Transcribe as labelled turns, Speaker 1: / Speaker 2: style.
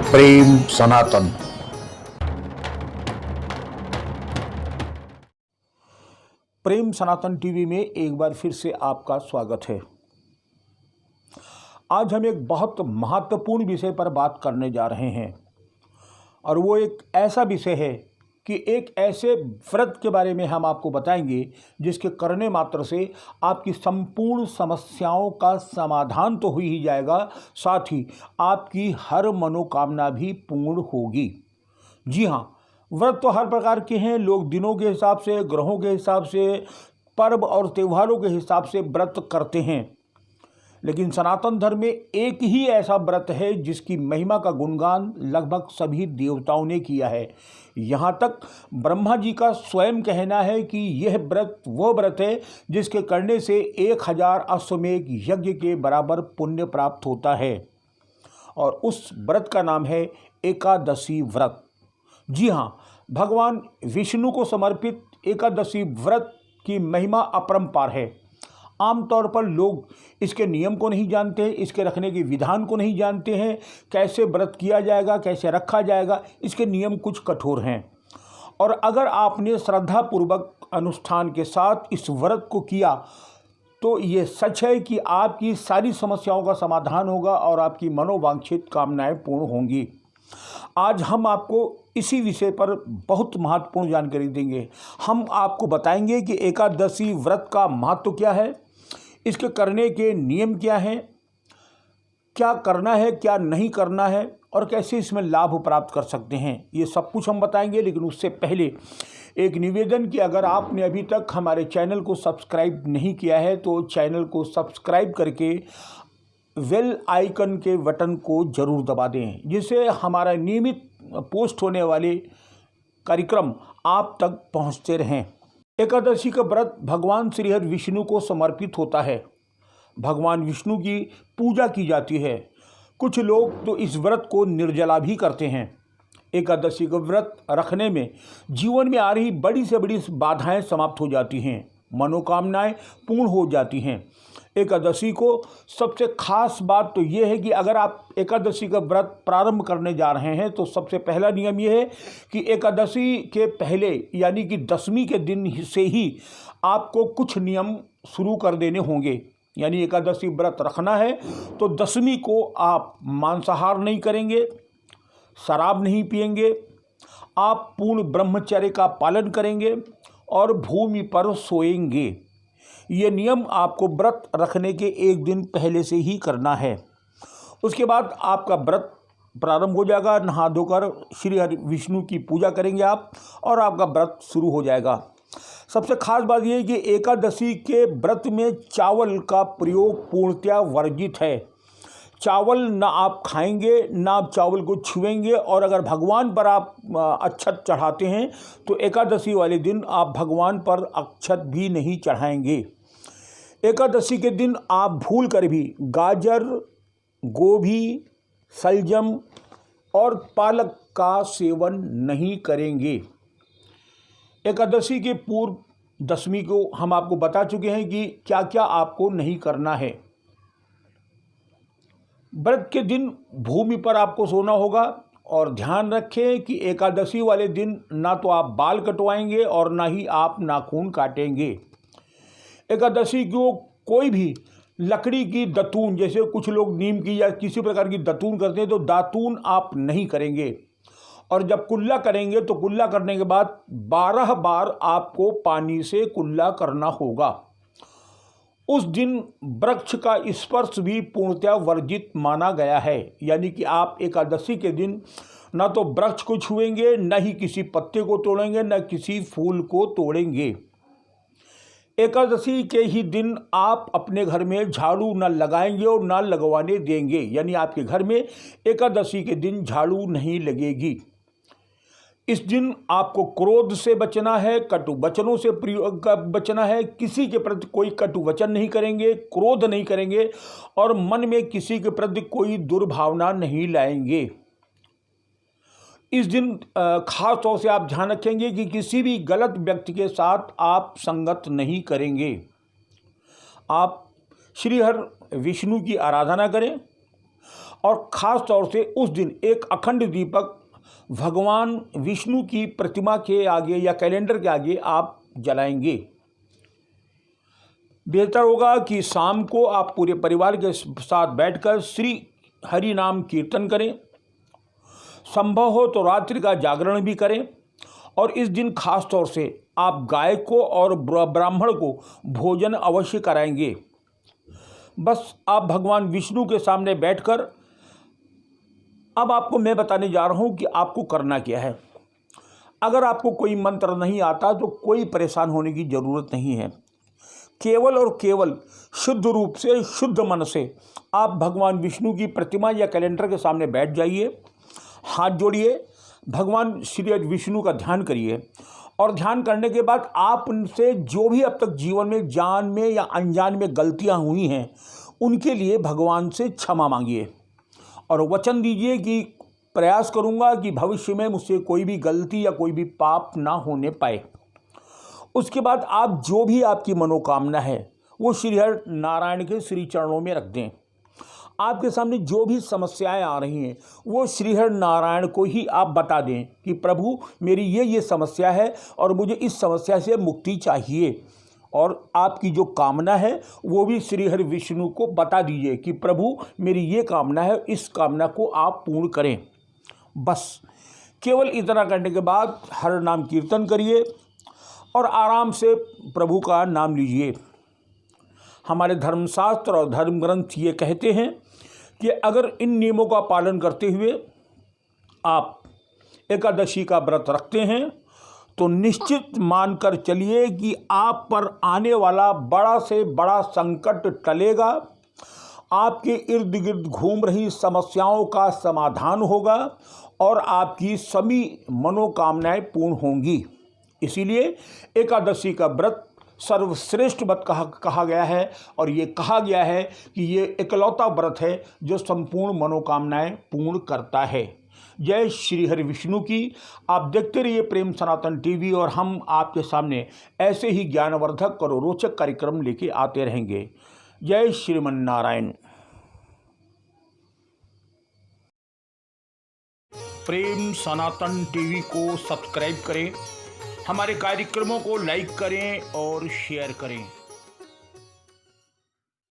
Speaker 1: प्रेम सनातन।
Speaker 2: प्रेम सनातन TV में एक बार फिर से आपका स्वागत है। आज हम एक बहुत महत्वपूर्ण विषय पर बात करने जा रहे हैं और वो एक ऐसा विषय है कि एक ऐसे व्रत के बारे में हम आपको बताएंगे जिसके करने मात्र से आपकी संपूर्ण समस्याओं का समाधान तो हो ही जाएगा, साथ ही आपकी हर मनोकामना भी पूर्ण होगी। जी हाँ, व्रत तो हर प्रकार के हैं। लोग दिनों के हिसाब से, ग्रहों के हिसाब से, पर्व और त्योहारों के हिसाब से व्रत करते हैं, लेकिन सनातन धर्म में एक ही ऐसा व्रत है जिसकी महिमा का गुणगान लगभग सभी देवताओं ने किया है। यहाँ तक ब्रह्मा जी का स्वयं कहना है कि यह व्रत वो व्रत है जिसके करने से 1000 अश्वमेध यज्ञ के बराबर पुण्य प्राप्त होता है और उस व्रत का नाम है एकादशी व्रत। जी हाँ, भगवान विष्णु को समर्पित एकादशी व्रत की महिमा अपरंपार है। आमतौर पर लोग इसके नियम को नहीं जानते, इसके रखने के विधान को नहीं जानते हैं। कैसे व्रत किया जाएगा, कैसे रखा जाएगा, इसके नियम कुछ कठोर हैं। और अगर आपने श्रद्धापूर्वक अनुष्ठान के साथ इस व्रत को किया तो ये सच है कि आपकी सारी समस्याओं का समाधान होगा और आपकी मनोवांछित कामनाएं पूर्ण होंगी। आज हम आपको इसी विषय पर बहुत महत्वपूर्ण जानकारी देंगे। हम आपको बताएंगे कि एकादशी व्रत का महत्व क्या है, इसके करने के नियम क्या हैं, क्या करना है क्या नहीं करना है और कैसे इसमें लाभ प्राप्त कर सकते हैं। ये सब कुछ हम बताएंगे, लेकिन उससे पहले एक निवेदन कि अगर आपने अभी तक हमारे चैनल को सब्सक्राइब नहीं किया है तो चैनल को सब्सक्राइब करके बेल आइकन के बटन को जरूर दबा दें, जिससे हमारा नियमित पोस्ट होने वाले कार्यक्रम आप तक पहुंचते रहें। एकादशी का व्रत भगवान श्री हरि विष्णु को समर्पित होता है। भगवान विष्णु की पूजा की जाती है। कुछ लोग तो इस व्रत को निर्जला भी करते हैं। एकादशी का व्रत रखने में जीवन में आ रही बड़ी से बड़ी बाधाएं समाप्त हो जाती हैं, मनोकामनाएं पूर्ण हो जाती हैं। एकादशी को सबसे खास बात तो ये है कि अगर आप एकादशी का व्रत प्रारंभ करने जा रहे हैं तो सबसे पहला नियम ये है कि एकादशी के पहले यानी कि दशमी के दिन से ही आपको कुछ नियम शुरू कर देने होंगे। यानी एकादशी व्रत रखना है तो दशमी को आप मांसाहार नहीं करेंगे, शराब नहीं पिएंगे, आप पूर्ण ब्रह्मचर्य का पालन करेंगे और भूमि पर सोएंगे। ये नियम आपको व्रत रखने के एक दिन पहले से ही करना है। उसके बाद आपका व्रत प्रारंभ हो जाएगा। नहा धोकर श्री हरि विष्णु की पूजा करेंगे आप और आपका व्रत शुरू हो जाएगा। सबसे खास बात यह है कि एकादशी के व्रत में चावल का प्रयोग पूर्णतया वर्जित है। चावल ना आप खाएंगे, ना आप चावल को छुएंगे, और अगर भगवान पर आप अक्षत चढ़ाते हैं तो एकादशी वाले दिन आप भगवान पर अक्षत भी नहीं चढ़ाएंगे। एकादशी के दिन आप भूल कर भी गाजर, गोभी, सलजम और पालक का सेवन नहीं करेंगे। एकादशी के पूर्व दशमी को हम आपको बता चुके हैं कि क्या क्या आपको नहीं करना है। व्रत के दिन भूमि पर आपको सोना होगा और ध्यान रखें कि एकादशी वाले दिन ना तो आप बाल कटवाएंगे और ना ही आप नाखून काटेंगे। एकादशी को कोई भी लकड़ी की दतून, जैसे कुछ लोग नीम की या किसी प्रकार की दतून करते हैं, तो दातून आप नहीं करेंगे। और जब कुल्ला करेंगे तो कुल्ला करने के बाद 12 बार आपको पानी से कुल्ला करना होगा। उस दिन वृक्ष का स्पर्श भी पूर्णतया वर्जित माना गया है। यानी कि आप एकादशी के दिन न तो वृक्ष को छुएंगे, न ही किसी पत्ते को तोड़ेंगे, न किसी फूल को तोड़ेंगे। एकादशी के ही दिन आप अपने घर में झाड़ू न लगाएंगे और न लगवाने देंगे। यानी आपके घर में एकादशी के दिन झाड़ू नहीं लगेगी। इस दिन आपको क्रोध से बचना है, कटु वचनों से बचना है। किसी के प्रति कोई कटु वचन नहीं करेंगे, क्रोध नहीं करेंगे और मन में किसी के प्रति कोई दुर्भावना नहीं लाएंगे। इस दिन खास तौर से आप ध्यान रखेंगे कि किसी भी गलत व्यक्ति के साथ आप संगत नहीं करेंगे। आप श्री हरि विष्णु की आराधना करें और ख़ास तौर से उस दिन एक अखंड दीपक भगवान विष्णु की प्रतिमा के आगे या कैलेंडर के आगे आप जलाएंगे। बेहतर होगा कि शाम को आप पूरे परिवार के साथ बैठकर श्री हरि नाम कीर्तन करें। संभव हो तो रात्रि का जागरण भी करें और इस दिन खास तौर से आप गाय को और ब्राह्मण को भोजन अवश्य कराएंगे। बस आप भगवान विष्णु के सामने बैठकर, अब आपको मैं बताने जा रहा हूं कि आपको करना क्या है। अगर आपको कोई मंत्र नहीं आता तो कोई परेशान होने की ज़रूरत नहीं है। केवल और केवल शुद्ध रूप से, शुद्ध मन से आप भगवान विष्णु की प्रतिमा या कैलेंडर के सामने बैठ जाइए, हाथ जोड़िए, भगवान श्री विष्णु का ध्यान करिए और ध्यान करने के बाद आप उनसे जो भी अब तक जीवन में जान में या अनजान में गलतियां हुई हैं उनके लिए भगवान से क्षमा मांगिए और वचन दीजिए कि प्रयास करूंगा कि भविष्य में मुझसे कोई भी गलती या कोई भी पाप ना होने पाए। उसके बाद आप जो भी आपकी मनोकामना है वो श्री हरि नारायण के श्री चरणों में रख दें। आपके सामने जो भी समस्याएं आ रही हैं वो श्री हरि नारायण को ही आप बता दें कि प्रभु मेरी ये समस्या है और मुझे इस समस्या से मुक्ति चाहिए, और आपकी जो कामना है वो भी श्री हरि विष्णु को बता दीजिए कि प्रभु मेरी ये कामना है, इस कामना को आप पूर्ण करें। बस केवल इतना करने के बाद हर नाम कीर्तन करिए और आराम से प्रभु का नाम लीजिए। हमारे धर्मशास्त्र और धर्म ग्रंथ ये कहते हैं कि अगर इन नियमों का पालन करते हुए आप एकादशी का व्रत रखते हैं तो निश्चित मानकर चलिए कि आप पर आने वाला बड़ा से बड़ा संकट टलेगा, आपके इर्द गिर्द घूम रही समस्याओं का समाधान होगा और आपकी सभी मनोकामनाएं पूर्ण होंगी। इसीलिए एकादशी का व्रत सर्वश्रेष्ठ व्रत कहा गया है और ये कहा गया है कि ये इकलौता व्रत है जो संपूर्ण मनोकामनाएं पूर्ण करता है। जय श्री हरि विष्णु की। आप देखते रहिए प्रेम सनातन टीवी और हम आपके सामने ऐसे ही ज्ञानवर्धक और रोचक कार्यक्रम लेके आते रहेंगे। जय श्रीमन नारायण। प्रेम सनातन टीवी को सब्सक्राइब करें, हमारे कार्यक्रमों को लाइक करें और शेयर करें।